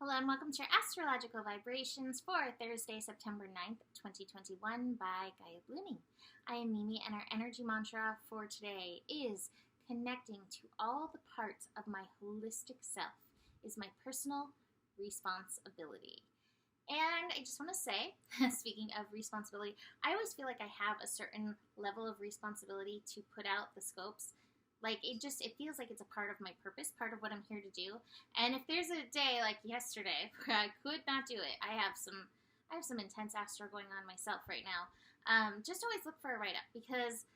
Hello and welcome to your astrological vibrations for Thursday, September 9th, 2021 by Gaia Blooming. I am Mimi and our energy mantra for today is connecting to all the parts of my holistic self is my personal responsibility. And I just want to say, speaking of responsibility, I always feel like I have a certain level of responsibility to put out the scopes. Like, it feels like it's a part of my purpose, part of what I'm here to do. And if there's a day like yesterday where I could not do it, I have some intense astro going on myself right now. Just always look for a write-up, because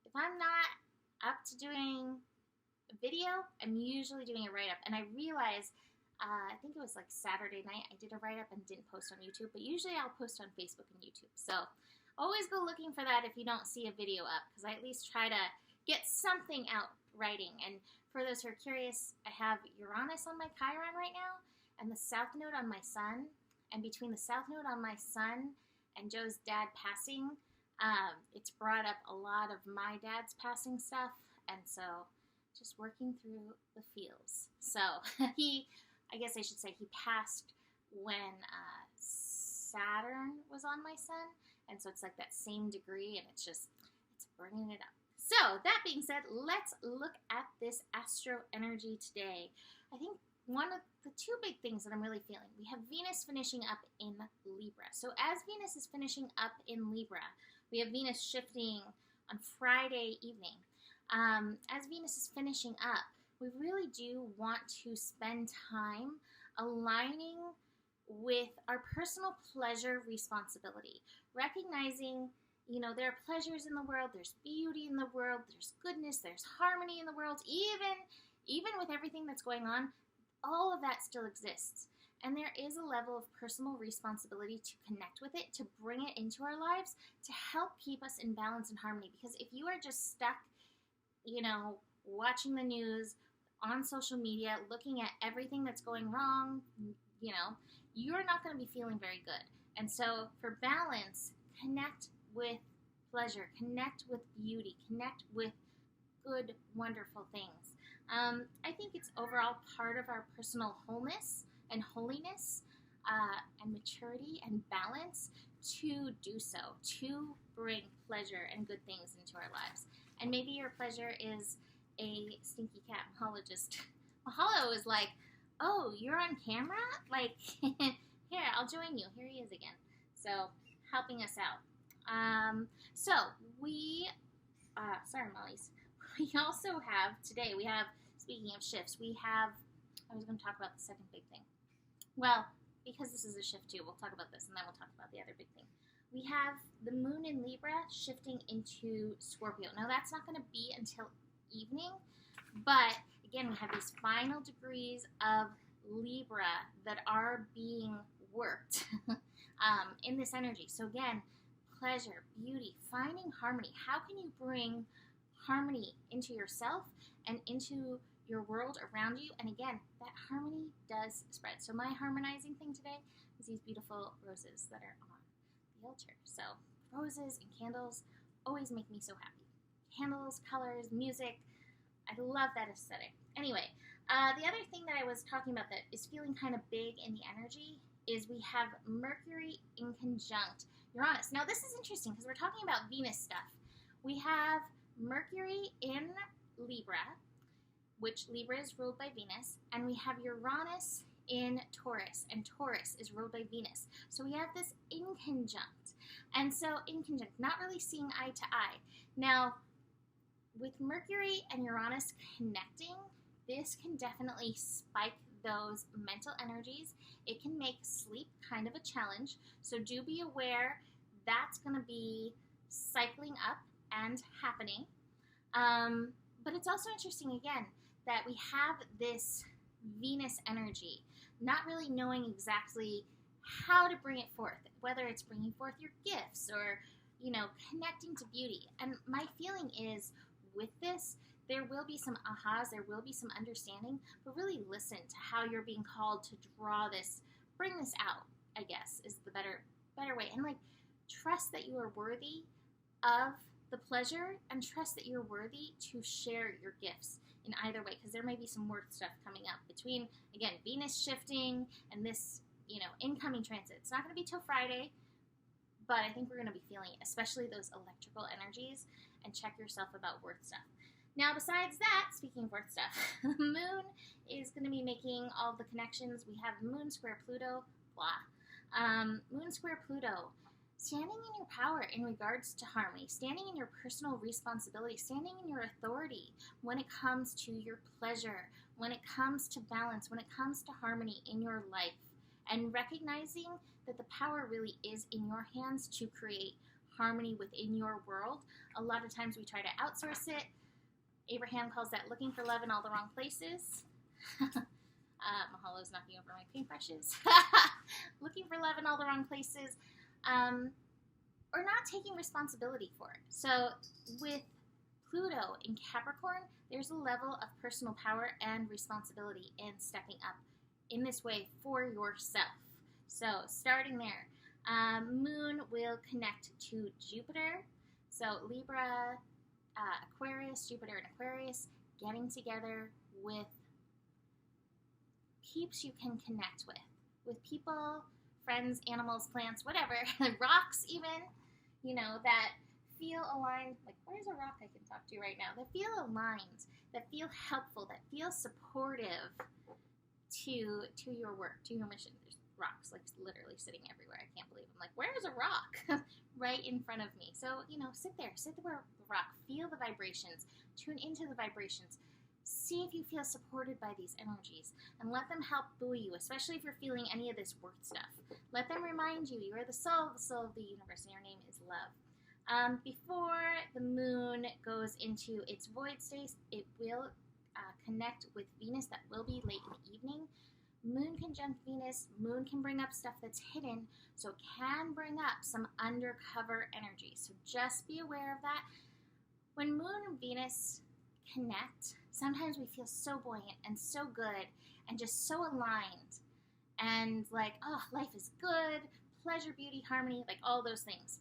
if I'm not up to doing a video, I'm usually doing a write-up. And I realized, I think it was like Saturday night, I did a write-up and didn't post on YouTube, but usually I'll post on Facebook and YouTube. So always go looking for that if you don't see a video up, because I at least try to get something out writing. And for those who are curious, I have Uranus on my Chiron right now, and the South Node on my Sun. And between the South Node on my Sun and Joe's dad passing, it's brought up a lot of my dad's passing stuff. And so just working through the feels. So I guess I should say he passed when Saturn was on my Sun. And so it's like that same degree, and it's bringing it up. So, that being said, let's look at this astro energy today. I think one of the two big things that I'm really feeling, we have Venus finishing up in Libra. So, as Venus is finishing up in Libra, we have Venus shifting on Friday evening. As Venus is finishing up, we really do want to spend time aligning with our personal pleasure responsibility, recognizing there are pleasures in the world, there's beauty in the world, there's goodness, there's harmony in the world. Even with everything that's going on, all of that still exists. And there is a level of personal responsibility to connect with it, to bring it into our lives, to help keep us in balance and harmony. Because if you are just stuck, watching the news, on social media, looking at everything that's going wrong, you're not going to be feeling very good. And so for balance, connect with pleasure, connect with beauty, connect with good, wonderful things. I think it's overall part of our personal wholeness and holiness and maturity and balance to do so, to bring pleasure and good things into our lives. And maybe your pleasure is a stinky cat. Mahalo is like, oh, you're on camera? Like, here, I'll join you. Here he is again. So, helping us out. Sorry, Molly's. We also have, today, speaking of shifts, I was going to talk about the second big thing. Well, because this is a shift too, we'll talk about this, and then we'll talk about the other big thing. We have the moon in Libra shifting into Scorpio. Now, that's not going to be until evening, but again, we have these final degrees of Libra that are being worked in this energy. So again, pleasure, beauty, finding harmony. How can you bring harmony into yourself and into your world around you? And again, that harmony does spread. So my harmonizing thing today is these beautiful roses that are on the altar. So roses and candles always make me so happy. Candles, colors, music. I love that aesthetic. Anyway, the other thing that I was talking about that is feeling kind of big in the energy is we have Mercury in conjunct Uranus. Now, this is interesting because we're talking about Venus stuff. We have Mercury in Libra, which Libra is ruled by Venus, and we have Uranus in Taurus, and Taurus is ruled by Venus. So we have this in conjunct. And so in conjunct, not really seeing eye to eye. Now, with Mercury and Uranus connecting, this can definitely spike those mental energies. It can make sleep kind of a challenge. So do be aware that's going to be cycling up and happening. But it's also interesting, again, that we have this Venus energy, not really knowing exactly how to bring it forth, whether it's bringing forth your gifts or, connecting to beauty. And my feeling is with this, there will be some ahas, there will be some understanding, but really listen to how you're being called to draw this, bring this out, I guess, is the better way. And trust that you are worthy of the pleasure, and trust that you're worthy to share your gifts in either way, because there may be some work stuff coming up between, again, Venus shifting and this, incoming transit. It's not going to be till Friday, but I think we're going to be feeling it, especially those electrical energies, and check yourself about work stuff. Now, besides that, speaking of work stuff, the moon is going to be making all the connections. We have moon square Pluto, moon square Pluto, standing in your power in regards to harmony, standing in your personal responsibility, standing in your authority when it comes to your pleasure, when it comes to balance, when it comes to harmony in your life, and recognizing that the power really is in your hands to create harmony within your world. A lot of times we try to outsource it. Abraham calls that looking for love in all the wrong places. Mahalo's knocking over my paintbrushes. Looking for love in all the wrong places. Or not taking responsibility for it. So with Pluto in Capricorn, there's a level of personal power and responsibility in stepping up in this way for yourself. So starting there, Moon will connect to Jupiter. So Libra, Aquarius, Jupiter and Aquarius, getting together with peeps you can connect with people, friends, animals, plants, whatever, rocks even, that feel aligned. Like, where's a rock I can talk to right now? That feel aligned, that feel helpful, that feel supportive to your work, to your mission. There's rocks, like, literally sitting everywhere. I can't believe I'm like, where's a rock? Right in front of me. So, sit there where the rock, feel the vibrations, tune into the vibrations. See if you feel supported by these energies, and let them help buoy you, especially if you're feeling any of this work stuff. Let them remind you are the soul of the universe, and your name is love. Before the moon goes into its void state, it will connect with Venus. That will be late in the evening. Moon conjunct Venus. Moon can bring up stuff that's hidden, so it can bring up some undercover energy. So just be aware of that. When Moon and Venus connect, sometimes we feel so buoyant and so good and just so aligned and like, oh, life is good, pleasure, beauty, harmony, like all those things.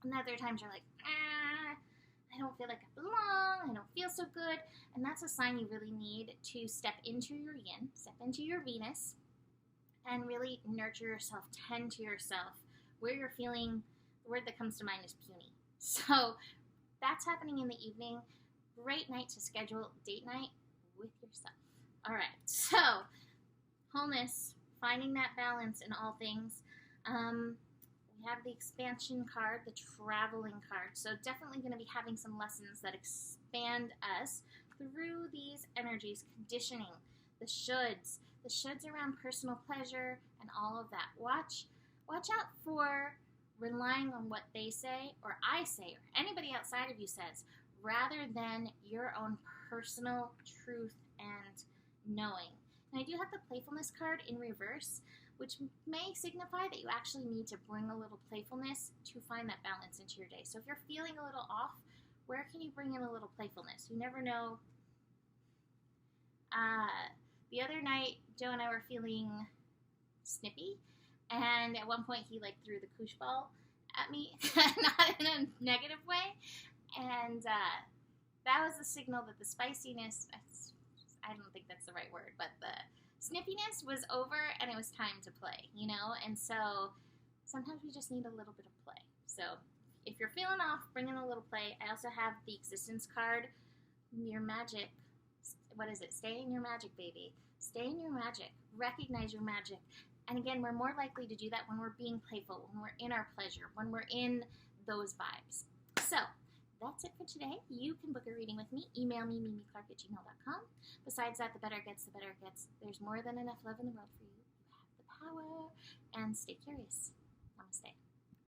And other times you're like, I don't feel like I belong, I don't feel so good. And that's a sign you really need to step into your yin, step into your Venus, and really nurture yourself, tend to yourself. Where you're feeling, the word that comes to mind is puny. So that's happening in the evening. Great night to schedule date night with yourself. All right, so wholeness, finding that balance in all things. We have the expansion card, the traveling card. So definitely going to be having some lessons that expand us through these energies, conditioning, the shoulds around personal pleasure and all of that. Watch out for relying on what they say or I say or anybody outside of you says, rather than your own personal truth and knowing. And I do have the playfulness card in reverse, which may signify that you actually need to bring a little playfulness to find that balance into your day. So if you're feeling a little off, where can you bring in a little playfulness? You never know. The other night, Joe and I were feeling snippy, and at one point he threw the koosh ball at me, not in a negative way. And that was the signal that the spiciness, I don't think that's the right word, but the snippiness was over and it was time to play, And so sometimes we just need a little bit of play. So if you're feeling off, bring in a little play. I also have the existence card, your magic. What is it? Stay in your magic, baby. Stay in your magic. Recognize your magic. And again, we're more likely to do that when we're being playful, when we're in our pleasure, when we're in those vibes. So that's it for today. You can book a reading with me. Email me, mimiclark@gmail.com. Besides that, the better it gets, the better it gets. There's more than enough love in the world for you. You have the power. And stay curious. Namaste.